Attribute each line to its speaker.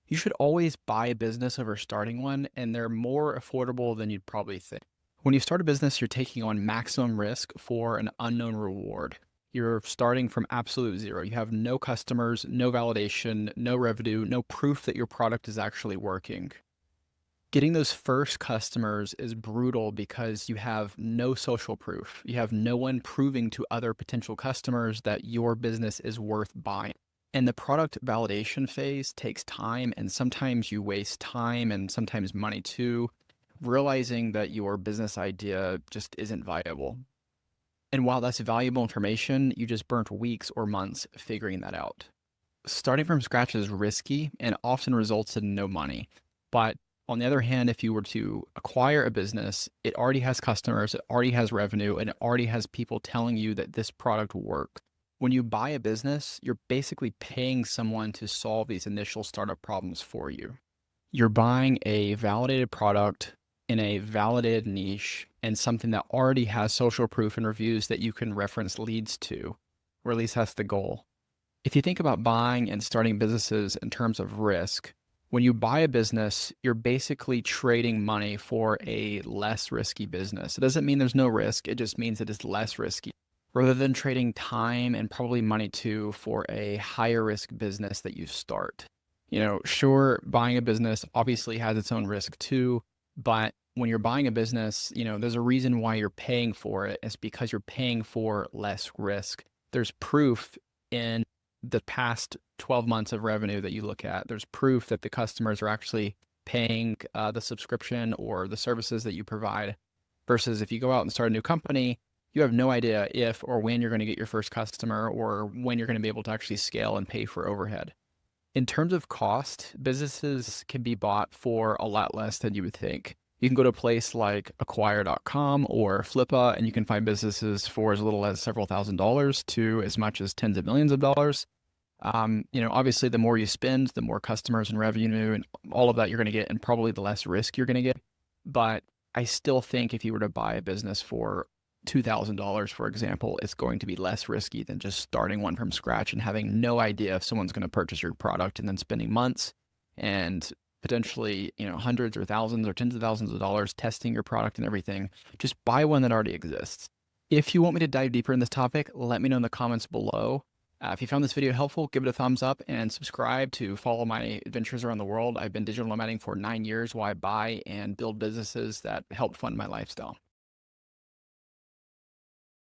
Speaker 1: You should always buy a business over starting one, and they're more affordable than you'd probably think. When you start a business, you're taking on maximum risk for an unknown reward. You're starting from absolute zero. You have no customers, no validation, no revenue, no proof that your product is actually working. Getting those first customers is brutal because you have no social proof. You have no one proving to other potential customers that your business is worth buying. And the product validation phase takes time, and sometimes you waste time and sometimes money too, realizing that your business idea just isn't viable. And while that's valuable information, you just burnt weeks or months figuring that out. Starting from scratch is risky and often results in no money. But on the other hand, if you were to acquire a business, it already has customers, it already has revenue, and it already has people telling you that this product works. When you buy a business, you're basically paying someone to solve these initial startup problems for you. You're buying a validated product in a validated niche and something that already has social proof and reviews that you can reference leads to, or at least that's the goal. If you think about buying and starting businesses in terms of risk, when you buy a business, you're basically trading money for a less risky business. It doesn't mean there's no risk, it just means it is less risky. Rather than trading time and probably money too for a higher risk business that you start. Sure, buying a business obviously has its own risk too, but when you're buying a business, there's a reason why you're paying for it. It's because you're paying for less risk. There's proof in the past 12 months of revenue that you look at. There's proof that the customers are actually paying the subscription or the services that you provide. Versus if you go out and start a new company, you have no idea if or when you're going to get your first customer or when you're going to be able to actually scale and pay for overhead. In terms of cost, businesses can be bought for a lot less than you would think. You can go to a place like acquire.com or Flippa, and you can find businesses for as little as several $1,000s to as much as tens of millions of dollars. Obviously, the more you spend, the more customers and revenue and all of that you're going to get, and probably the less risk you're going to get. But I still think if you were to buy a business for $2,000, for example, it's going to be less risky than just starting one from scratch and having no idea if someone's going to purchase your product and then spending months and potentially, hundreds or thousands or tens of thousands of dollars testing your product and everything. Just buy one that already exists. If you want me to dive deeper in this topic, let me know in the comments below. If you found this video helpful, give it a thumbs up and subscribe to follow my adventures around the world. I've been digital nomading for 9 years while I buy and build businesses that help fund my lifestyle.